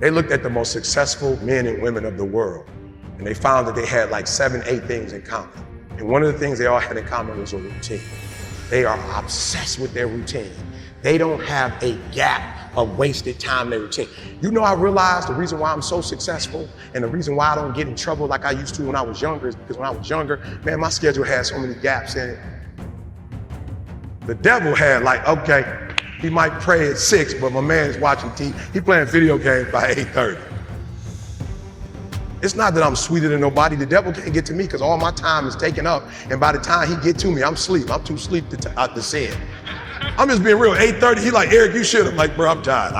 They looked at the most successful men and women of the world, and they found that they had like 7, 8 things in common. And one of the things they all had in common was a routine. They are obsessed with their routine. They don't have a gap of wasted time in their routine. You know, I realized the reason why I'm so successful and the reason why I don't get in trouble like I used to when I was younger is because when I was younger, man, my schedule had so many gaps in it. The devil had like, okay, he might pray at 6, but my man's watching TV. He playing video games by 8:30. It's not that I'm sweeter than nobody. The devil can't get to me because all my time is taken up. And by the time he get to me, I'm asleep. I'm too asleep to say it. I'm just being real. 8:30, he like, Eric, you should. I'm like, bro, I'm tired.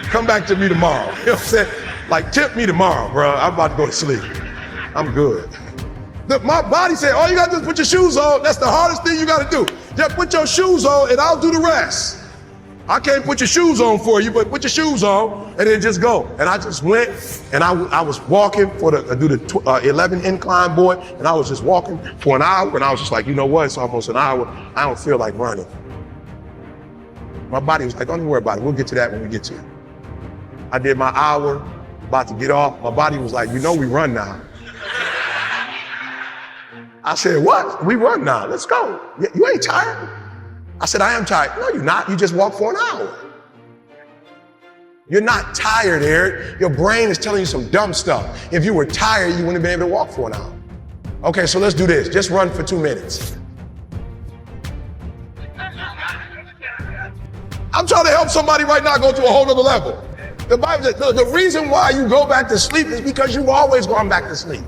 Come back to me tomorrow. You know what I'm saying? Like, tip me tomorrow, bro. I'm about to go to sleep. I'm good. My body said, all you gotta do is put your shoes on. That's the hardest thing you gotta do. Just put your shoes on and I'll do the rest. I can't put your shoes on for you, but put your shoes on and then just go. And I just went and I was walking for do the 11 incline boy, and I was just walking for an hour, and I was just like, you know what? It's almost an hour. I don't feel like running. My body was like, don't even worry about it. We'll get to that when we get to it. I did my hour, about to get off. My body was like, you know we run now. I said, what? We run now. Let's go. You ain't tired? I said, I am tired. No, you're not. You just walked for an hour. You're not tired, Eric. Your brain is telling you some dumb stuff. If you were tired, you wouldn't have been able to walk for an hour. Okay, so let's do this. Just run for 2 minutes. I'm trying to help somebody right now go to a whole other level. The Bible says the reason why you go back to sleep is because you've always gone back to sleep.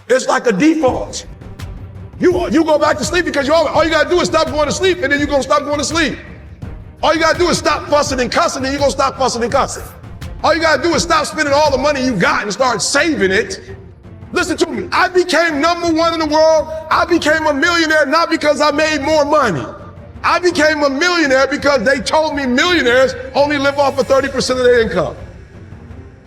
It's like a default. You go back to sleep because all you gotta do is stop going to sleep, and then you're gonna stop going to sleep. All you gotta do is stop fussing and cussing, and you're gonna stop fussing and cussing. All you gotta do is stop spending all the money you got and start saving it. Listen to me, I became #1 in the world. I became a millionaire not because I made more money. I became a millionaire because they told me millionaires only live off of 30% of their income.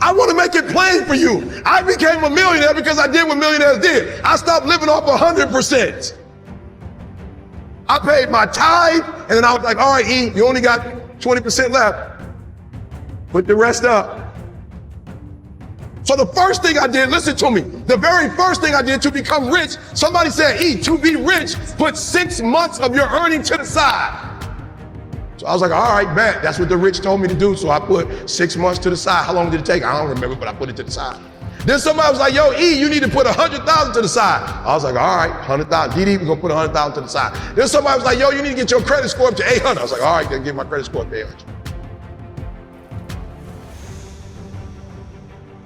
I want to make it plain for you. I became a millionaire because I did what millionaires did. I stopped living off 100%. I paid my tithe, and then I was like, all right, E, you only got 20% left. Put the rest up. So the first thing I did, listen to me, the very first thing I did to become rich, somebody said, E, to be rich, put 6 months of your earning to the side. So I was like, all right, bet. That's what the rich told me to do. So I put 6 months to the side. How long did it take? I don't remember, but I put it to the side. Then somebody was like, yo, E, you need to put 100,000 to the side. I was like, all right, 100,000. DD, we're gonna put 100,000 to the side. Then somebody was like, yo, you need to get your credit score up to 800. I was like, all right, then get my credit score up to 800.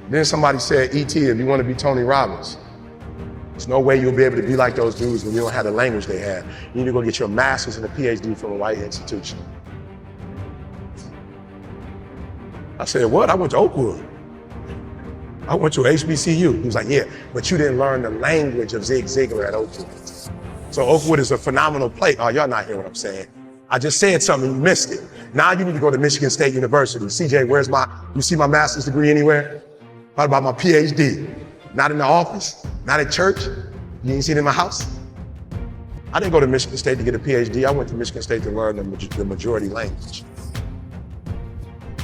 Then somebody said, E.T., if you want to be Tony Robbins, there's no way you'll be able to be like those dudes when you don't have the language they had. You need to go get your master's and a PhD from a white institution. I said, what? I went to Oakwood. I went to HBCU. He was like, yeah, but you didn't learn the language of Zig Ziglar at Oakwood. So Oakwood is a phenomenal place. Oh, y'all not hearing what I'm saying. I just said something, you missed it. Now you need to go to Michigan State University. CJ, you see my master's degree anywhere? What about my PhD? Not in the office, not at church. You ain't seen it in my house? I didn't go to Michigan State to get a PhD. I went to Michigan State to learn the majority language.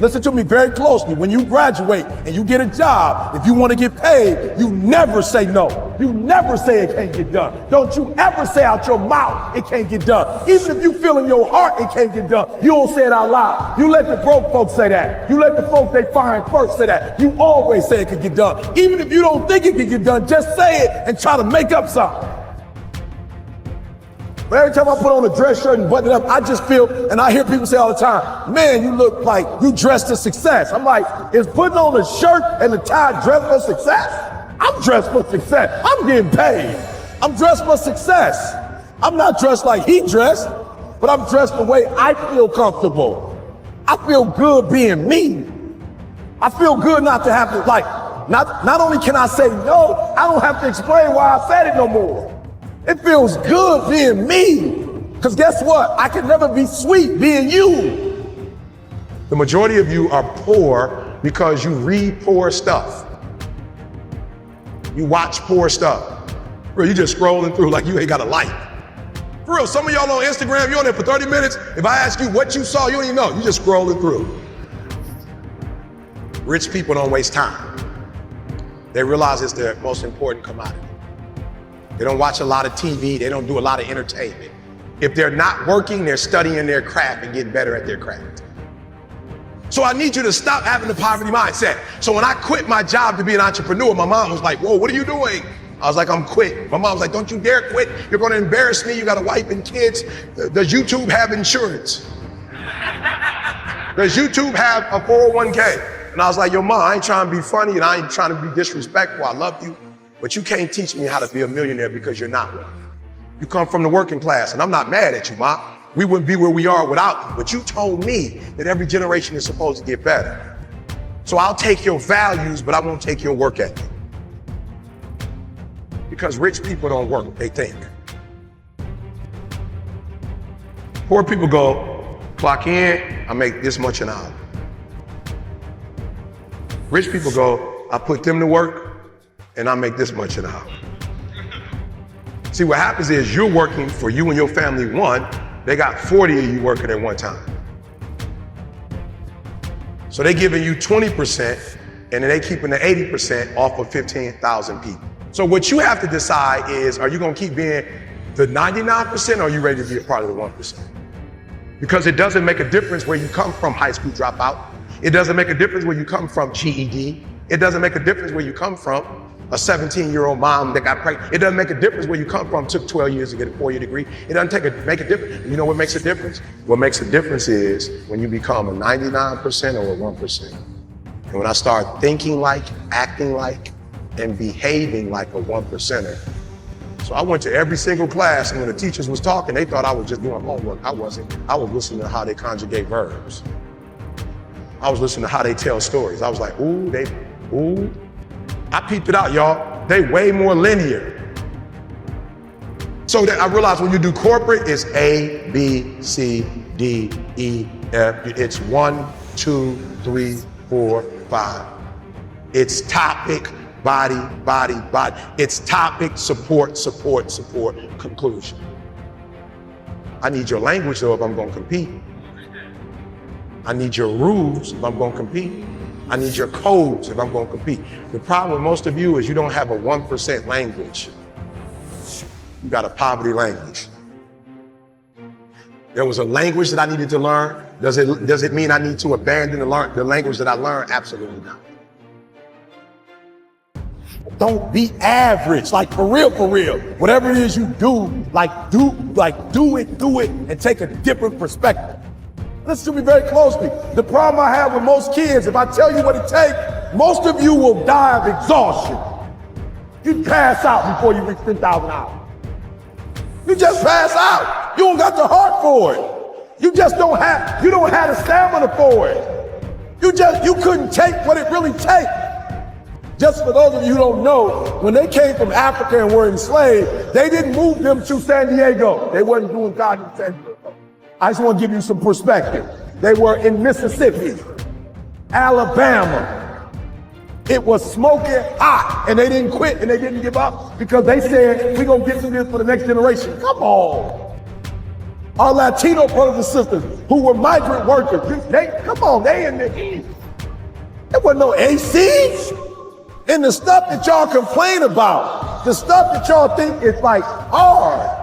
Listen to me very closely. When you graduate and you get a job, if you want to get paid, you never say no. You never say it can't get done. Don't you ever say out your mouth it can't get done. Even if you feel in your heart it can't get done, you don't say it out loud. You let the broke folks say that. You let the folks they firing first say that. You always say it can get done. Even if you don't think it can get done, just say it and try to make up something. But every time I put on a dress shirt and button it up, I just feel, and I hear people say all the time, man, you look like you dressed to success. I'm like, is putting on a shirt and a tie dressed for success? I'm dressed for success. I'm getting paid. I'm dressed for success. I'm not dressed like he dressed, but I'm dressed the way I feel comfortable. I feel good being me. I feel good not to have to, like, not only can I say no, I don't have to explain why I said it no more. It feels good being me. Because guess what? I can never be sweet being you. The majority of you are poor because you read poor stuff. You watch poor stuff. Bro, you just scrolling through like you ain't got a life. For real, some of y'all on Instagram, you're on there for 30 minutes. If I ask you what you saw, you don't even know. You just scrolling through. Rich people don't waste time. They realize it's their most important commodity. They don't watch a lot of TV. They don't do a lot of entertainment. If they're not working, they're studying their craft and getting better at their craft. So I need you to stop having the poverty mindset. So when I quit my job to be an entrepreneur, my mom was like, whoa, what are you doing? I was like, I'm quit. My mom was like, don't you dare quit. You're going to embarrass me. You got a wife and kids. Does YouTube have insurance? Does YouTube have a 401k? And I was like, yo, mom, I ain't trying to be funny and I ain't trying to be disrespectful. I love you, but you can't teach me how to be a millionaire because you're not one. You come from the working class, and I'm not mad at you, mom. We wouldn't be where we are without you, but you told me that every generation is supposed to get better. So I'll take your values, but I won't take your work ethic. Because rich people don't work, they think. Poor people go, clock in, I make this much an hour. Rich people go, I put them to work, and I make this much an hour. See, what happens is you're working for you and your family one, they got 40 of you working at one time. So they're giving you 20%, and then they keeping the 80% off of 15,000 people. So what you have to decide is, are you gonna keep being the 99% or are you ready to be a part of the 1%? Because it doesn't make a difference where you come from, high school dropout. It doesn't make a difference where you come from, GED. It doesn't make a difference where you come from, a 17-year-old mom that got pregnant. It doesn't make a difference where you come from, took 12 years to get a 4-year degree. It doesn't make a difference. You know what makes a difference? What makes a difference is when you become a 99% or a 1%. And when I start thinking like, acting like, and behaving like a 1%er. So I went to every single class, and when the teachers was talking, they thought I was just doing homework. I wasn't. I was listening to how they conjugate verbs. I was listening to how they tell stories. I was like, ooh. I peeped it out, y'all. They way more linear. So that I realized when you do corporate, it's A, B, C, D, E, F. It's 1, 2, 3, 4, 5. It's topic, body. It's topic, support, conclusion. I need your language though if I'm gonna compete. I need your rules if I'm gonna compete. I need your codes if I'm gonna compete. The problem with most of you is you don't have a 1% language. You got a poverty language. There was a language that I needed to learn. Does it mean I need to abandon the language that I learned? Absolutely not. Don't be average, like for real. Whatever it is you do, do it and take a different perspective. Listen to me very closely. The problem I have with most kids, if I tell you what it takes, most of you will die of exhaustion. You pass out before you reach 10,000 hours. You just pass out. You don't got the heart for it. You don't have the stamina for it. You couldn't take what it really takes. Just for those of you who don't know, when they came from Africa and were enslaved, they didn't move them to San Diego. They wasn't doing God in San Diego. I just want to give you some perspective. They were in Mississippi, Alabama. It was smoking hot, and they didn't quit and they didn't give up because they said, we're going to get through this for the next generation. Come on. Our Latino brothers and sisters who were migrant workers, they in the East. There wasn't no AC. And the stuff that y'all complain about, the stuff that y'all think is like hard,